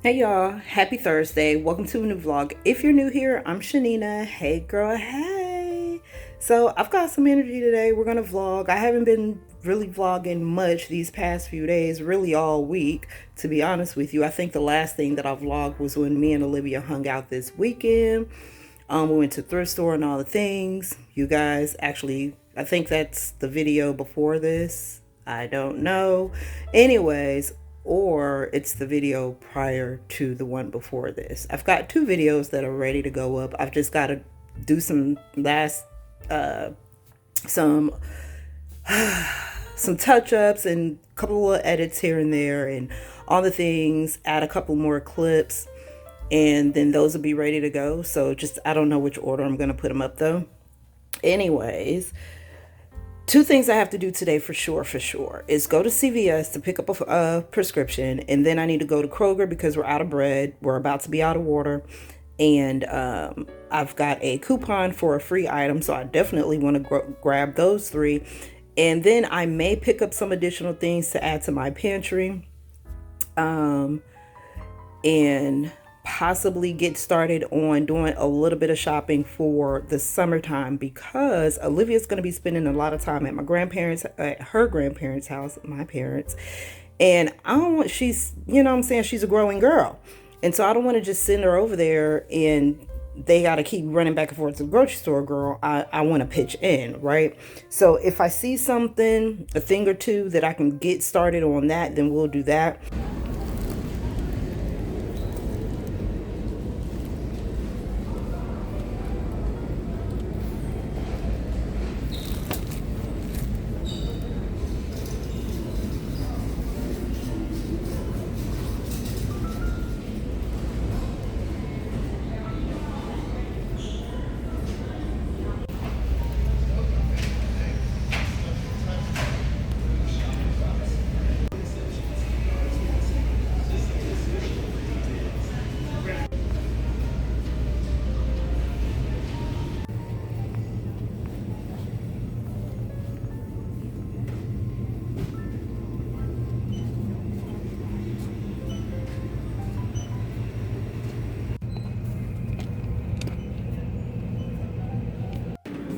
Hey y'all, happy Thursday. Welcome to a new vlog. If you're new here, I'm Chanina. Hey girl, hey. So I've got some energy today. We're gonna vlog. I haven't been really vlogging much these past few days, really all week, to be honest with you. I think the last thing that I vlogged was when me and Olivia hung out this weekend. We went to thrift store and all the things. You guys, actually, I think that's the video before this. I don't know. Anyways, or it's the video prior to the one before this. I've got two videos that are ready to go up. I've just got to do some last some some touch-ups and a couple of edits here and there and all the things, add a couple more clips, and then those will be ready to go. So just, I don't know which order I'm going to put them up though. Anyways, two things I have to do today for sure is go to CVS to pick up a prescription, and then I need to go to Kroger because we're out of bread. We're about to be out of water, and I've got a coupon for a free item, so I definitely want to grab those three. And then I may pick up some additional things to add to my pantry, and possibly get started on doing a little bit of shopping for the summertime, because Olivia's going to be spending a lot of time at her grandparents' house, my parents. And I don't want, she's, you know what I'm saying, she's a growing girl. And so I don't want to just send her over there and they got to keep running back and forth to the grocery store, girl. I want to pitch in, right? So if I see something, a thing or two that I can get started on that, then we'll do that.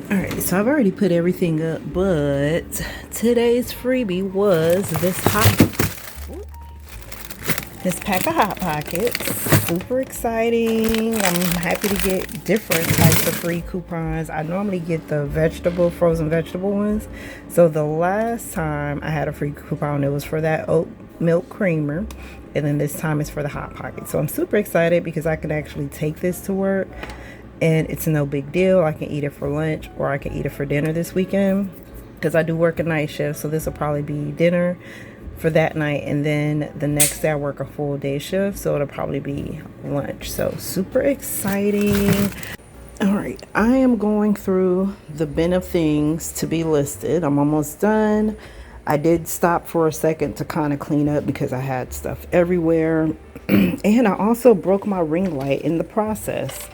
All right, so I've already put everything up, but today's freebie was this pack of Hot Pockets. Super exciting. I'm happy to get different types of free coupons. I normally get the frozen vegetable ones. So the last time I had a free coupon, it was for that oat milk creamer. And then this time it's for the Hot Pocket. So I'm super excited because I can actually take this to work. And it's no big deal. I can eat it for lunch or I can eat it for dinner this weekend because I do work a night shift. So this will probably be dinner for that night. And then the next day I work a full day shift. So it'll probably be lunch. So super exciting. All right. I am going through the bin of things to be listed. I'm almost done. I did stop for a second to kind of clean up because I had stuff everywhere. And I also broke my ring light in the process.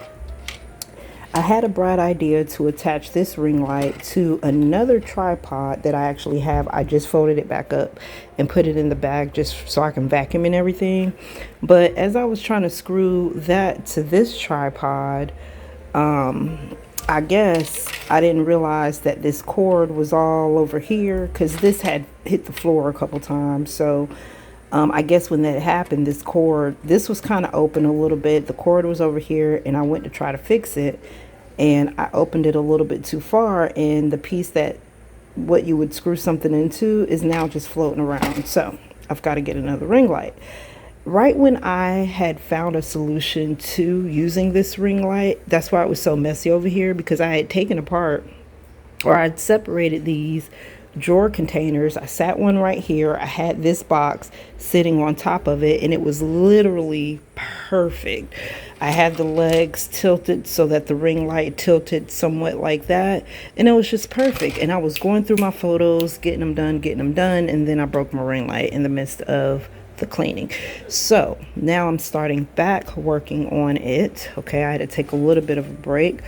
I had a bright idea to attach this ring light to another tripod that I actually have. I just folded it back up and put it in the bag just so I can vacuum and everything. But as I was trying to screw that to this tripod, I guess I didn't realize that this cord was all over here because this had hit the floor a couple times. So I guess when that happened, this was kind of open a little bit. The cord was over here and I went to try to fix it and I opened it a little bit too far, and the piece that what you would screw something into is now just floating around. So I've got to get another ring light. Right when I had found a solution to using this ring light, that's why it was so messy over here, because I had taken apart, or I'd separated these drawer containers. I sat one right here. I had this box sitting on top of it, and it was literally perfect. I had the legs tilted so that the ring light tilted somewhat like that, and it was just perfect. And I was going through my photos, getting them done, and then I broke my ring light in the midst of the cleaning. So now I'm starting back working on it. Okay, I had to take a little bit of a break,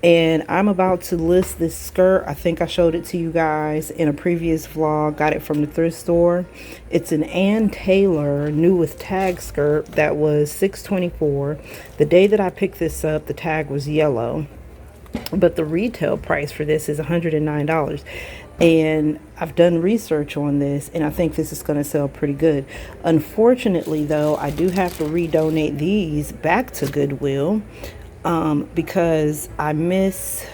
And I'm about to list this skirt. I think I showed it to you guys in a previous vlog. Got it from the thrift store. It's an Ann Taylor new with tag skirt that was $6.24. The day that I picked this up, the tag was yellow, but the retail price for this is $109. And I've done research on this, and I think this is going to sell pretty good. Unfortunately, though, I do have to redonate these back to Goodwill because I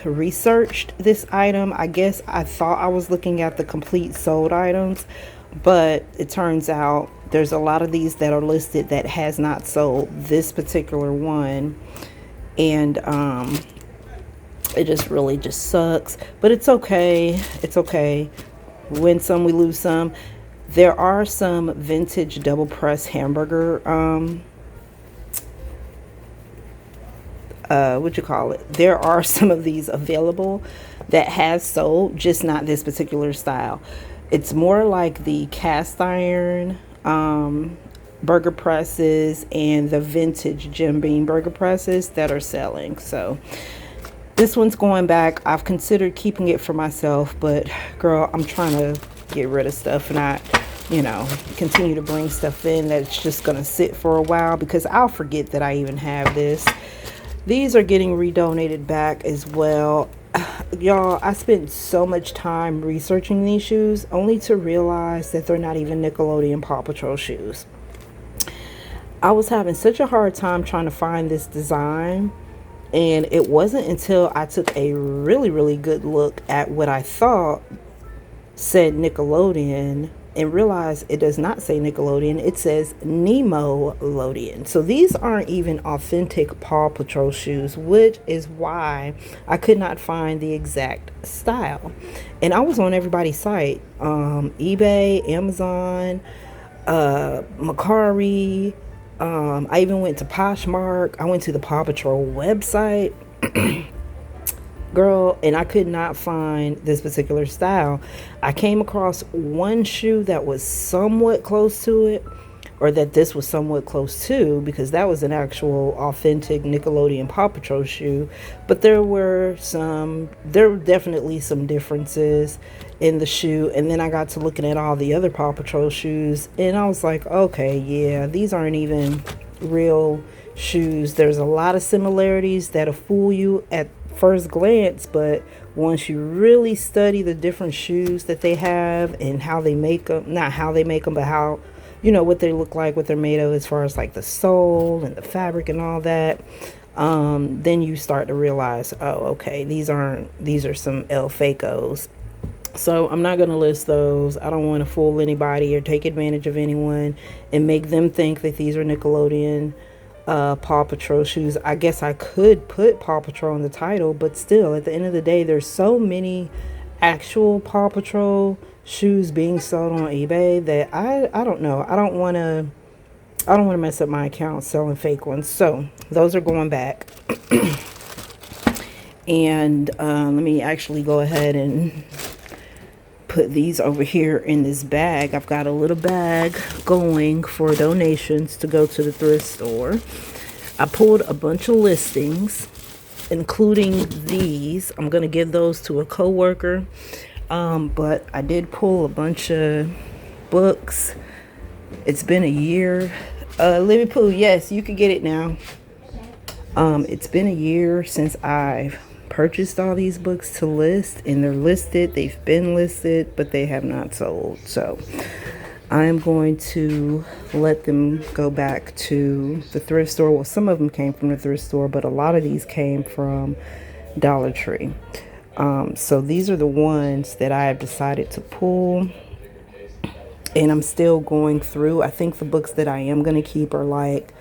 researched this item. I guess I thought I was looking at the complete sold items, but it turns out there's a lot of these that are listed that has not sold this particular one. And it just really just sucks, but it's okay. It's okay. We win some, we lose some. There are some vintage double press hamburger, there are some of these available that has sold, just not this particular style. It's more like the cast iron burger presses and the vintage Jim Beam burger presses that are selling. So this one's going back. I've considered keeping it for myself, but girl, I'm trying to get rid of stuff and not, continue to bring stuff in that's just going to sit for a while, because I'll forget that I even have this. These are getting redonated back as well. Y'all, I spent so much time researching these shoes only to realize that they're not even Nickelodeon Paw Patrol shoes. I was having such a hard time trying to find this design. And it wasn't until I took a really, really good look at what I thought said Nickelodeon and realized it does not say Nickelodeon. It says Nemo-lodeon. So these aren't even authentic Paw Patrol shoes, which is why I could not find the exact style. And I was on everybody's site, eBay, Amazon, Mercari. I even went to Poshmark. I went to the Paw Patrol website. Girl, and I could not find this particular style. I came across one shoe that was somewhat close to it, or that this was somewhat close to, because that was an actual authentic Nickelodeon Paw Patrol shoe. But there were definitely some differences in the shoe. And then I got to looking at all the other Paw Patrol shoes, and I was like, okay, yeah, these aren't even real shoes. There's a lot of similarities that'll fool you at first glance, but once you really study the different shoes that they have and how they make them, not how they make them, but how, what they look like, what they're made of, as far as like the sole and the fabric and all that, then you start to realize, oh, okay, these are some El Facos. So I'm not going to list those. I don't want to fool anybody or take advantage of anyone and make them think that these are Nickelodeon Paw Patrol shoes. I guess I could put Paw Patrol in the title, but still, at the end of the day, there's so many actual Paw Patrol shoes being sold on eBay that I don't know. I don't want to mess up my account selling fake ones. So those are going back. And let me actually go ahead and put these over here in this bag. I've got a little bag going for donations to go to the thrift store. I pulled a bunch of listings, including these. I'm going to give those to a coworker. But I did pull a bunch of books. It's been a year. Libby Pooh, yes, you can get it now. It's been a year since I've purchased all these books to list, and they're listed. They've been listed, but they have not sold. So I am going to let them go back to the thrift store. Well, some of them came from the thrift store, but a lot of these came from Dollar Tree. So these are the ones that I have decided to pull, and I'm still going through. I think the books that I am going to keep are like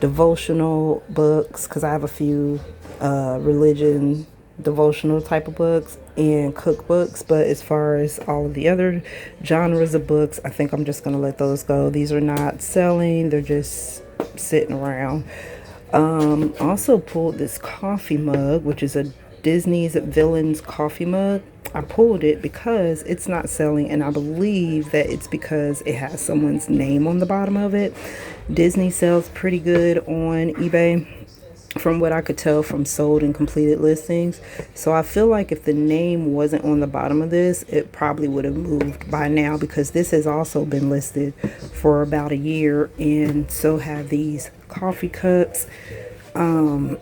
devotional books, because I have a few religion devotional type of books and cookbooks. But as far as all of the other genres of books, I think I'm just going to let those go. These are not selling. They're just sitting around. Also pulled this coffee mug, which is a Disney's Villains coffee mug. I pulled it because it's not selling, and I believe that it's because it has someone's name on the bottom of it. Disney sells pretty good on eBay. from what I could tell from sold and completed listings. So I feel like if the name wasn't on the bottom of this, it probably would have moved by now, because this has also been listed for about a year. And so have these coffee cups. I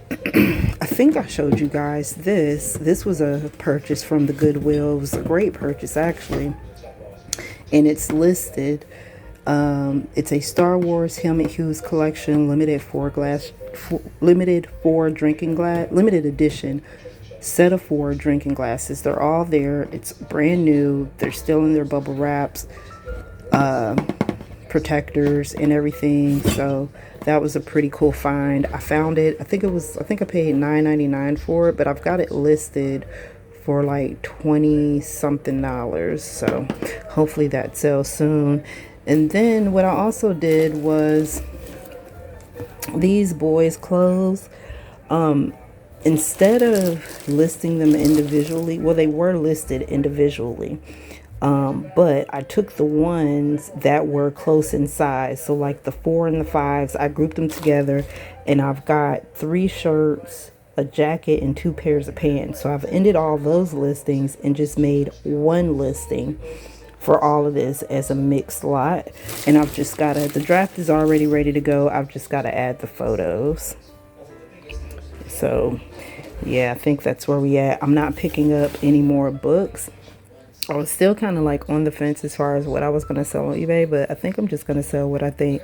think I showed you guys this. This was a purchase from the Goodwill. It was a great purchase, actually. And it's listed. It's a Star Wars Helmet Hues collection, limited four drinking glass, limited edition set of 4 drinking glasses. They're all there. It's brand new. They're still in their bubble wraps, protectors and everything. So that was a pretty cool find. I found it. I think I paid $9.99 for it, but I've got it listed for like 20 something dollars. So hopefully that sells soon. And then what I also did was these boys' clothes. Instead of listing them individually, well, they were listed individually. But I took the ones that were close in size. So like the 4 and the 5s, I grouped them together, and I've got 3 shirts, a jacket, and 2 pairs of pants. So I've ended all those listings and just made one listing for all of this as a mixed lot. And I've just got to, the draft is already ready to go. I've just got to add the photos. So yeah, I think that's where we at. I'm not picking up any more books. I was still kind of like on the fence as far as what I was going to sell on eBay, but I think I'm just going to sell what I think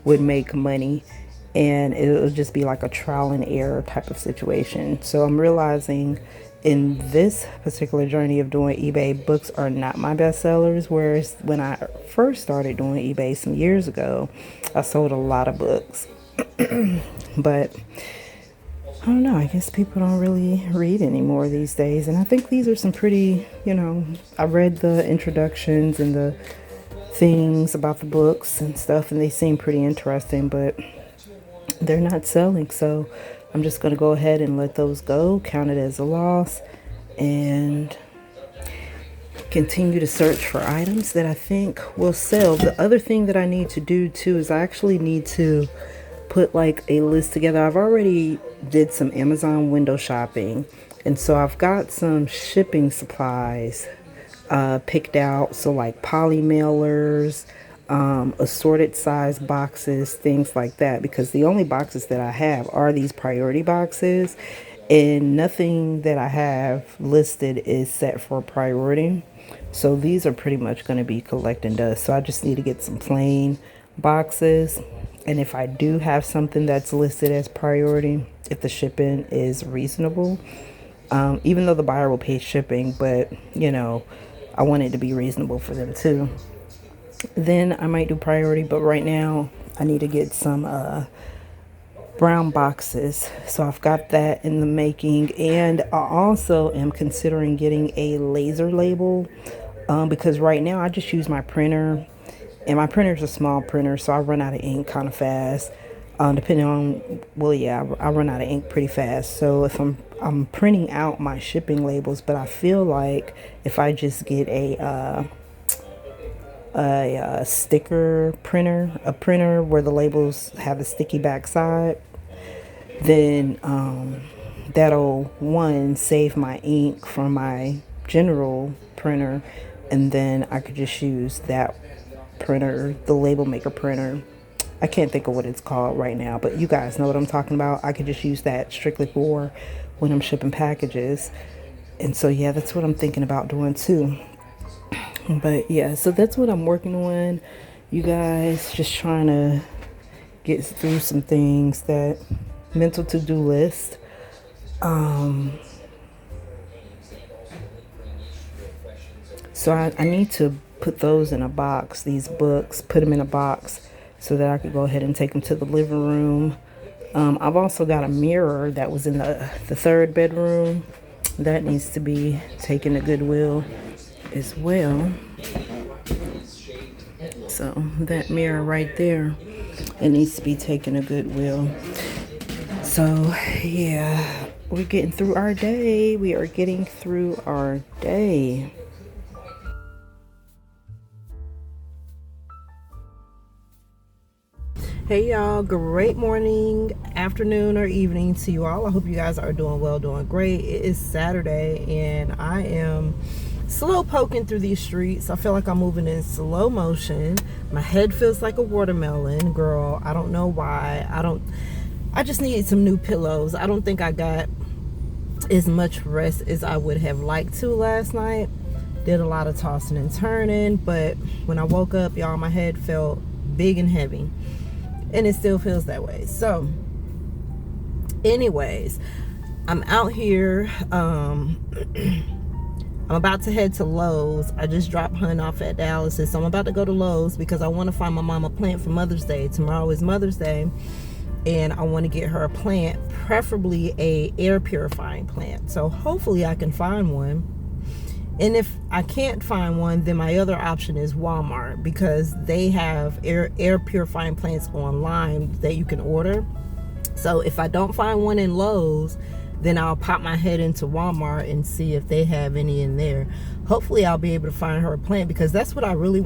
would make money, and it'll just be like a trial and error type of situation. So I'm realizing in this particular journey of doing eBay, books are not my best sellers, whereas when I first started doing eBay some years ago, I sold a lot of books. But I don't know, I guess people don't really read anymore these days. And I think these are some pretty, I read the introductions and the things about the books and stuff, and they seem pretty interesting, but they're not selling. So I'm just going to go ahead and let those go, count it as a loss, and continue to search for items that I think will sell. The other thing that I need to do too is I actually need to put like a list together. I've already did some Amazon window shopping, and so I've got some shipping supplies picked out. So like poly mailers, assorted size boxes, things like that, because the only boxes that I have are these priority boxes, and nothing that I have listed is set for priority. So these are pretty much going to be collecting dust. So I just need to get some plain boxes. And if I do have something that's listed as priority, if the shipping is reasonable, even though the buyer will pay shipping, but I want it to be reasonable for them too, then I might do priority. But right now I need to get some brown boxes. So I've got that in the making. And I also am considering getting a laser label, because right now I just use my printer. And my printer is a small printer, so I run out of ink kind of fast. Depending on, I run out of ink pretty fast. So if I'm printing out my shipping labels, but I feel like if I just get a sticker printer, a printer where the labels have a sticky backside, then that'll, one, save my ink from my general printer, and then I could just use that printer, the label maker printer. I can't think of what it's called right now, but you guys know what I'm talking about. I could just use that strictly for when I'm shipping packages. And so yeah, that's what I'm thinking about doing too. But yeah, so that's what I'm working on, you guys. Just trying to get through some things, that mental to-do list. So I need to put those in a box, these books, put them in a box so that I could go ahead and take them to the living room. I've also got a mirror that was in the 3rd bedroom that needs to be taken to Goodwill as well. So that mirror right there, it needs to be taken to Goodwill. So yeah, we're getting through our day. We are getting through our day. Hey y'all, great morning, afternoon, or evening to you all. I hope you guys are doing well, doing great. It is Saturday and I am slow poking through these streets. I feel like I'm moving in slow motion. My head feels like a watermelon, girl. I don't know why. I just need some new pillows. I don't think I got as much rest as I would have liked to last night. Did a lot of tossing and turning, but when I woke up, y'all, my head felt big and heavy. And it still feels that way. So anyways, I'm out here. I'm about to head to Lowe's. I just dropped Hun off at Dallas's, so I'm about to go to Lowe's because I want to find my mom a plant for Mother's Day. Tomorrow is Mother's Day, and I want to get her a plant, preferably a air purifying plant. So hopefully I can find one. And if I can't find one, then my other option is Walmart, because they have air purifying plants online that you can order. So if I don't find one in Lowe's, then I'll pop my head into Walmart and see if they have any in there. Hopefully I'll be able to find her a plant, because that's what I really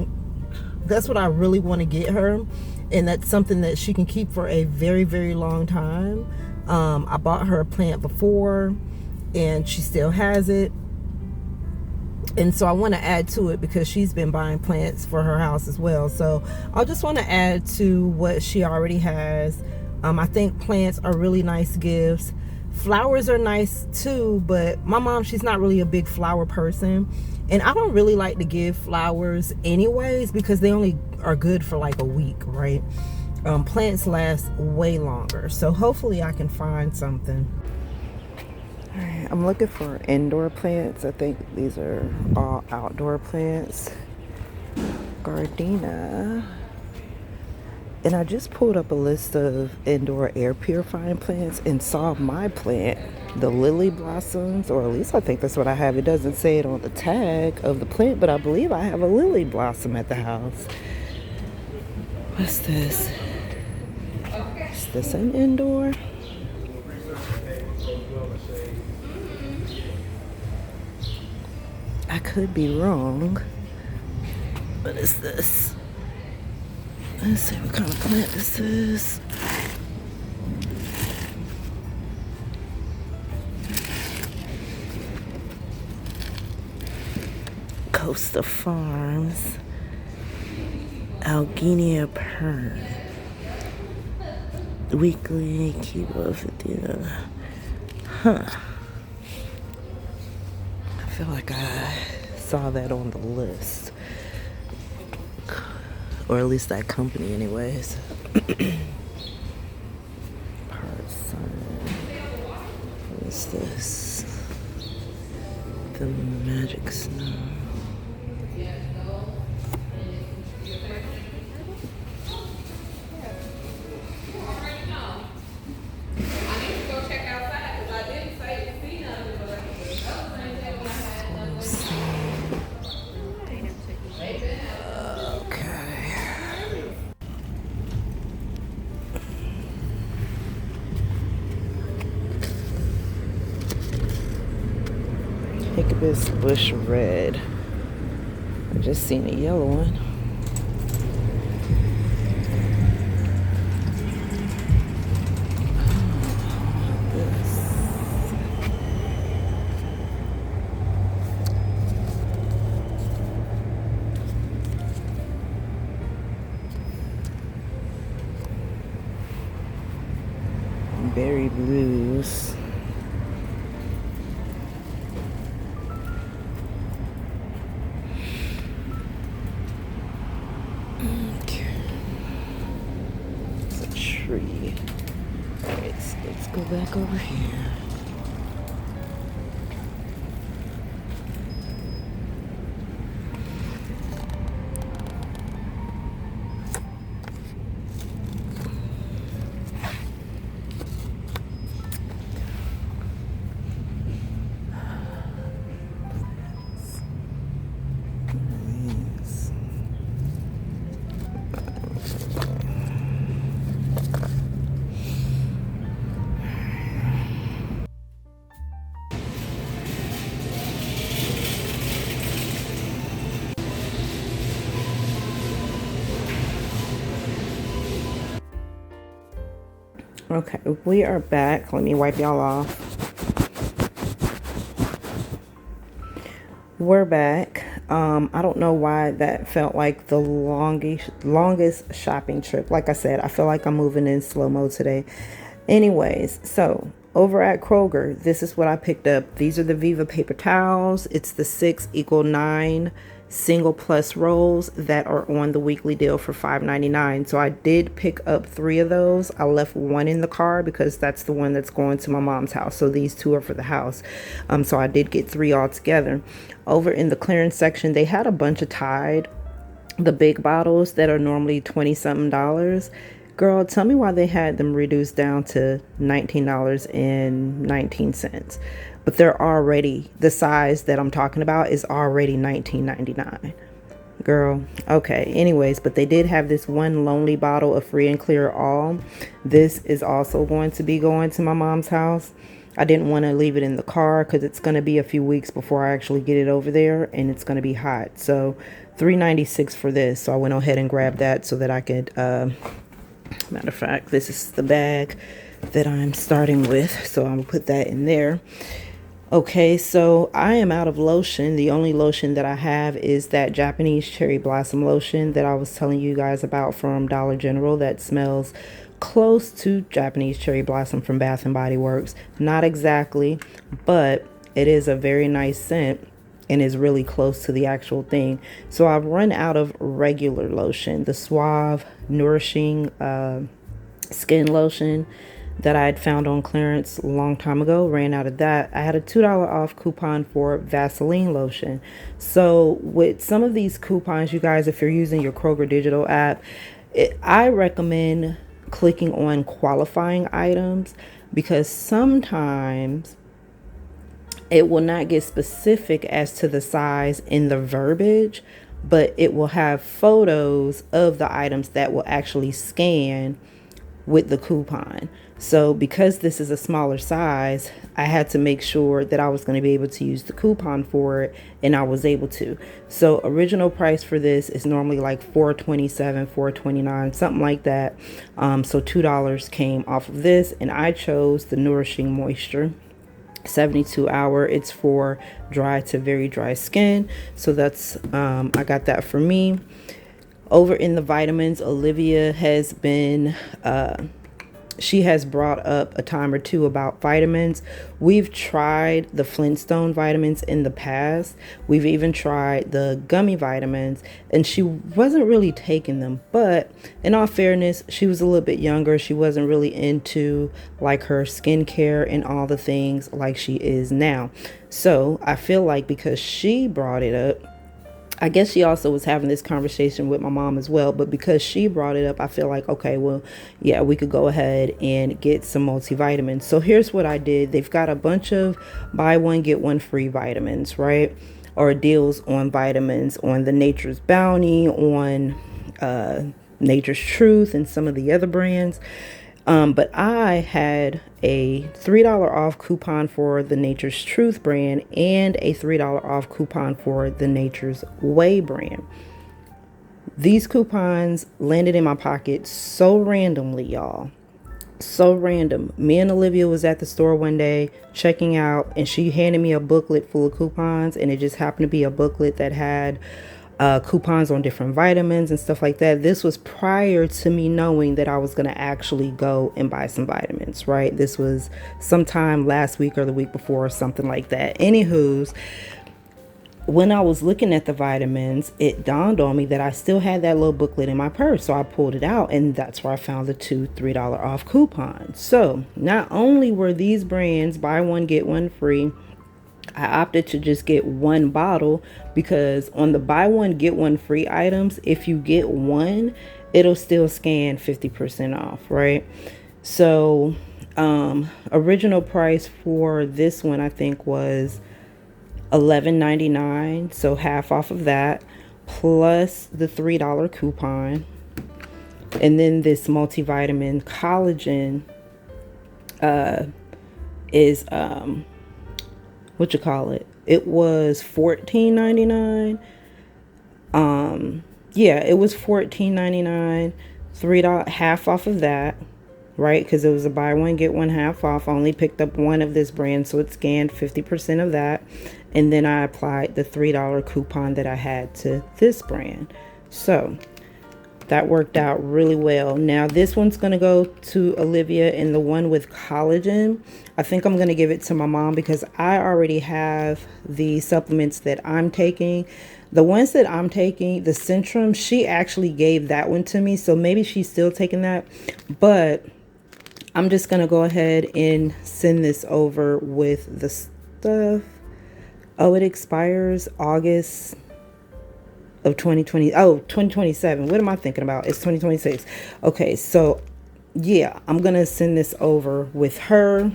want to get her, and that's something that she can keep for a very, very long time. I bought her a plant before and she still has it. And so I want to add to it because she's been buying plants for her house as well. So I just want to add to what she already has. I think plants are really nice gifts. Flowers are nice too, but my mom, she's not really a big flower person. And I don't really like to give flowers anyways, because they only are good for like a week, right? Plants last way longer. So hopefully I can find something. Alright, I'm looking for indoor plants. I think these are all outdoor plants. Gardenia. And I just pulled up a list of indoor air purifying plants and saw my plant, the lily blossoms, or at least I think that's what I have. It doesn't say it on the tag of the plant, but I believe I have a lily blossom at the house. What's this? Is this an indoor? I could be wrong. What is this? Let's see what kind of plant this is. Costa Farms. Algenia Pern. Weekly Kilo 50. Huh. I feel like I saw that on the list, or at least that company anyways. Parson. What is this? The Magic Snow. Hiccups bush red. I just seen a yellow one. Berry blues. Tree. Alright, so let's go back over here. Okay, we are back. Let me wipe y'all off. We're back. I don't know why that felt like the longest shopping trip. Like I said, I feel like I'm moving in slow-mo today. Anyways, so over at Kroger, this is what I picked up. These are the Viva paper towels. It's the 6 = 9 single plus rolls that are on the weekly deal for $5.99. So I did pick up 3 of those. I left one in the car because that's the one that's going to my mom's house. So these 2 are for the house. So I did get 3 altogether. Over in the clearance section, they had a bunch of Tide, the big bottles that are normally 20 something dollars. Girl, tell me why they had them reduced down to $19.19. But they're already, the size that I'm talking about is already $19.99. Girl, okay. Anyways, but they did have this one lonely bottle of Free and Clear All. This is also going to be going to my mom's house. I didn't want to leave it in the car because it's going to be a few weeks before I actually get it over there, and it's going to be hot. So $3.96 for this. So I went ahead and grabbed that so that I could, matter of fact, this is the bag that I'm starting with. So I'm going to put that in there. Okay, so I am out of lotion. The only lotion that I have is that Japanese cherry blossom lotion that I was telling you guys about from Dollar General that smells close to Japanese cherry blossom from Bath and Body Works. Not exactly, but it is a very nice scent and is really close to the actual thing. So I've run out of regular lotion, the Suave Nourishing skin lotion that I had found on clearance a long time ago. Ran out of that. I had a $2 off coupon for Vaseline lotion. So with some of these coupons, you guys, if you're using your Kroger digital app, I recommend clicking on qualifying items, because sometimes it will not get specific as to the size in the verbiage, but it will have photos of the items that will actually scan with the coupon. So because this is a smaller size, I had to make sure that I was going to be able to use the coupon for it, and I was able to. So original price for this is normally like $4.27, $4.29, something like that. So $2 came off of this, and I chose the Nourishing Moisture 72 hour. It's for dry to very dry skin. So that's I got that for me. Over in the vitamins, Olivia has been she has brought up a time or two about vitamins. We've tried the Flintstone vitamins in the past. We've even tried the gummy vitamins, and she wasn't really taking them. But in all fairness, she was a little bit younger. She wasn't really into like her skincare and all the things like she is now. So I feel like because she brought it up, I guess she also was having this conversation with my mom as well, but because she brought it up, I feel like, okay, well, yeah, we could go ahead and get some multivitamins. So here's what I did. They've got a bunch of buy one, get one free vitamins, right? Or deals on vitamins on the Nature's Bounty, on Nature's Truth, and some of the other brands. But I had a $3 off coupon for the Nature's Truth brand and a $3 off coupon for the Nature's Way brand. These coupons landed in my pocket so randomly, y'all. So random. Me and Olivia was at the store one day checking out, and she handed me a booklet full of coupons, and it just happened to be a booklet that had coupons on different vitamins and stuff like that. This was prior to me knowing that I was going to actually go and buy some vitamins, right? This was sometime last week or the week before or something like that. Anywho's, when I was looking at the vitamins, it dawned on me that I still had that little booklet in my purse. So I pulled it out, and that's where I found the two $3 off coupons. So not only were these brands buy one, get one free, I opted to just get one bottle, because on the buy one, get one free items, if you get one, it'll still scan 50% off, right? So original price for this one, I think, was $11.99. So half off of that, plus the $3 coupon. And then this multivitamin collagen is what you call it, it was $14.99. Yeah, it was $14.99. $3, half off of that, right? Because it was a buy one, get one half off. I only picked up one of this brand, so it scanned 50% of that. And then I applied the $3 coupon that I had to this brand. So that worked out really well. Now this one's going to go to Olivia, and the one with collagen, I think I'm going to give it to my mom because I already have the supplements that I'm taking. The ones that I'm taking, the Centrum, she actually gave that one to me. So maybe she's still taking that. But I'm just going to go ahead and send this over with the stuff. Oh, it expires August of 2020. Oh, 2027. What am I thinking about? It's 2026. Okay, so yeah, I'm going to send this over with her.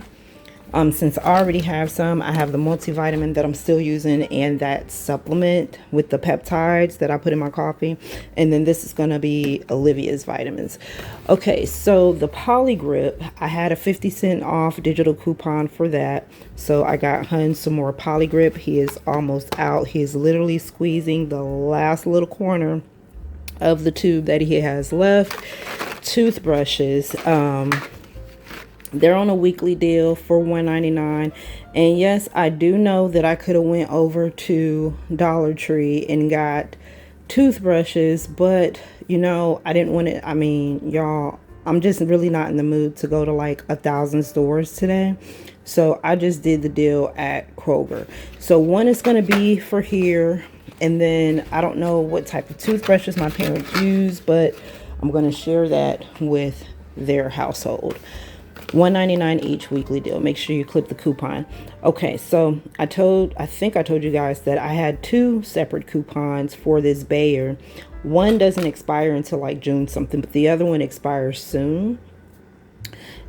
Since I already have some, I have the multivitamin that I'm still using and that supplement with the peptides that I put in my coffee. And then this is going to be Olivia's vitamins. Okay, so the Polygrip, I had a 50-cent off digital coupon for that. So I got Hun some more Polygrip. He is almost out. He is literally squeezing the last little corner of the tube that he has left. Toothbrushes, they're on a weekly deal for $1.99. And yes, I do know that I could have went over to Dollar Tree and got toothbrushes, but you know, I didn't want it. I mean, y'all, I'm just really not in the mood to go to like 1,000 stores today. So I just did the deal at Kroger. So one is going to be for here. And then I don't know what type of toothbrushes my parents use, but I'm going to share that with their household. $1.99 each weekly deal. Make sure you clip the coupon. Okay, so I think I told you guys that I had two separate coupons for this Bayer. One doesn't expire until like June something, but the other one expires soon.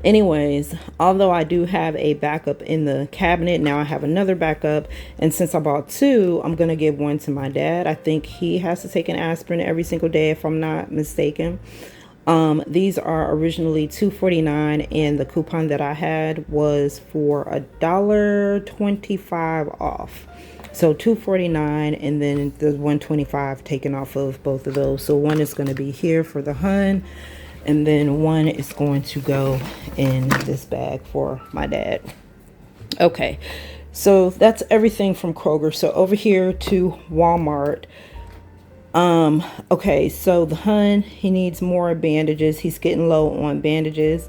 Anyways, although I do have a backup in the cabinet, now I have another backup. And since I bought two, I'm going to give one to my dad. I think he has to take an aspirin every single day if I'm not mistaken. These are originally $2.49, and the coupon that I had was for $1.25 off. So $2.49, and then the $1.25 taken off of both of those. So one is going to be here for the Hun, and then one is going to go in this bag for my dad. Okay, so that's everything from Kroger. So over here to Walmart. Okay, so the Hun, he needs more bandages. He's getting low on bandages.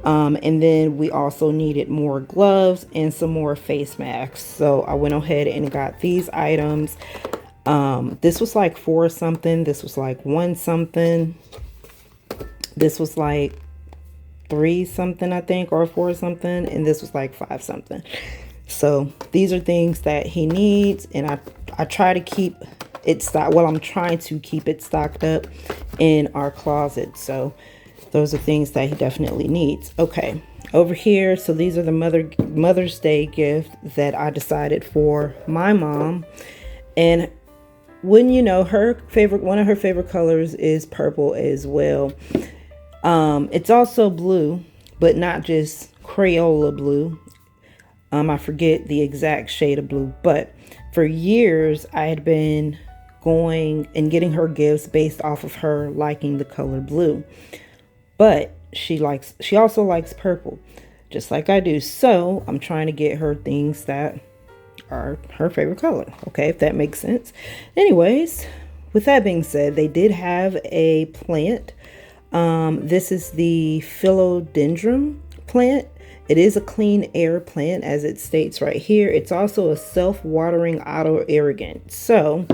And then we also needed more gloves and some more face masks. So I went ahead and got these items. This was like 4 something. This was like 1 something. This was like 3 something, I think, or 4 something. And this was like 5 something. So these are things that he needs. And I try to keep it stocked. Well, I'm trying to keep it stocked up in our closet. So those are things that he definitely needs. Okay, over here. So these are the Mother's Day gift that I decided for my mom. And wouldn't you know, one of her favorite colors is purple as well. It's also blue, but not just Crayola blue. I forget the exact shade of blue, but for years I had been going and getting her gifts based off of her liking the color blue. But she also likes purple, just like I do. So I'm trying to get her things that are her favorite color. Okay, if that makes sense. Anyways, with that being said, they did have a plant. This is the philodendron plant. It is a clean air plant, as it states right here. It's also a self-watering auto irrigant. So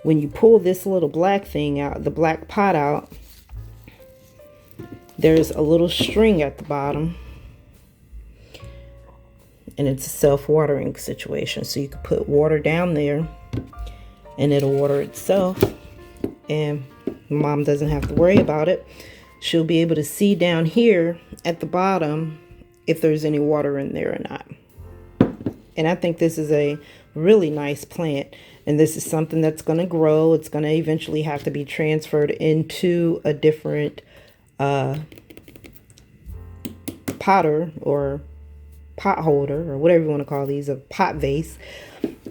when you pull this little black thing out, the black pot out, there's a little string at the bottom. And it's a self-watering situation. So you can put water down there and it'll water itself. And mom doesn't have to worry about it. She'll be able to see down here at the bottom if there's any water in there or not. And I think this is a really nice plant. And this is something that's going to grow. It's going to eventually have to be transferred into a different potter or pot holder, or whatever you want to call these, a pot vase.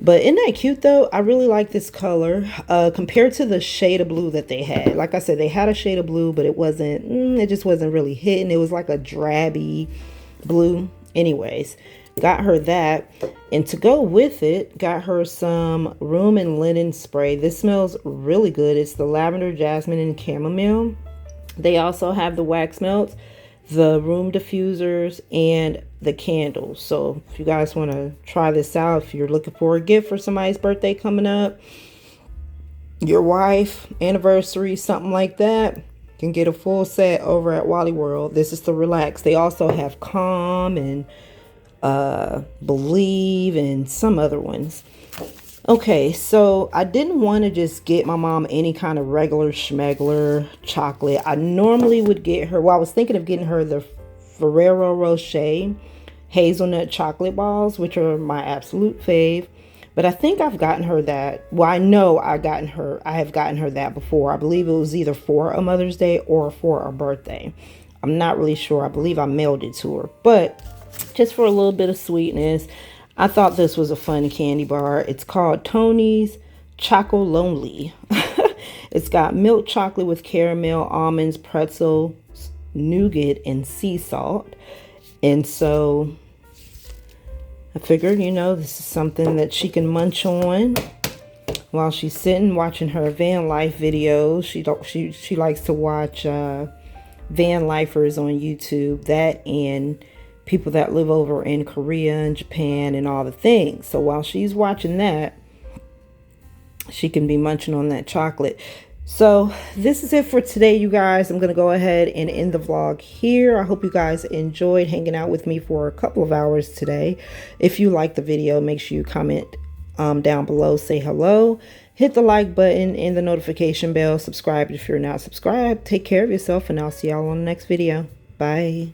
But isn't that cute though? I really like this color compared to the shade of blue that they had. Like I said, they had a shade of blue, but it wasn't, it just wasn't really hitting. It was like a drabby blue. Anyways, got her that. And to go with it, got her some room and linen spray. This smells really good. It's the lavender, jasmine, and chamomile. They also have the wax melts, the room diffusers, and the candles. So if you guys want to try this out, if you're looking for a gift for somebody's birthday coming up, your wife, anniversary, something like that, you can get a full set over at Wally World. This is the Relax. They also have Calm and Believe and some other ones. Okay, so I didn't want to just get my mom any kind of regular schmegler chocolate. I normally would get her, well, I was thinking of getting her the Ferrero Rocher hazelnut chocolate balls, which are my absolute fave. But I think I've gotten her that. Well, I know I have gotten her that before. I believe it was either for a Mother's Day or for a birthday. I'm not really sure. I believe I mailed it to her. But just for a little bit of sweetness, I thought this was a fun candy bar. It's called Tony's Choco Lonely. It's got milk chocolate with caramel, almonds, pretzels, nougat, and sea salt. And so I figured, this is something that she can munch on while she's sitting watching her van life videos. She likes to watch van lifers on YouTube, that and people that live over in Korea and Japan and all the things. So while she's watching that, she can be munching on that chocolate. So this is it for today, you guys. I'm going to go ahead and end the vlog here. I hope you guys enjoyed hanging out with me for a couple of hours today. If you liked the video, make sure you comment down below, say hello, hit the like button and the notification bell, subscribe if you're not subscribed. Take care of yourself, and I'll see y'all on the next video. Bye.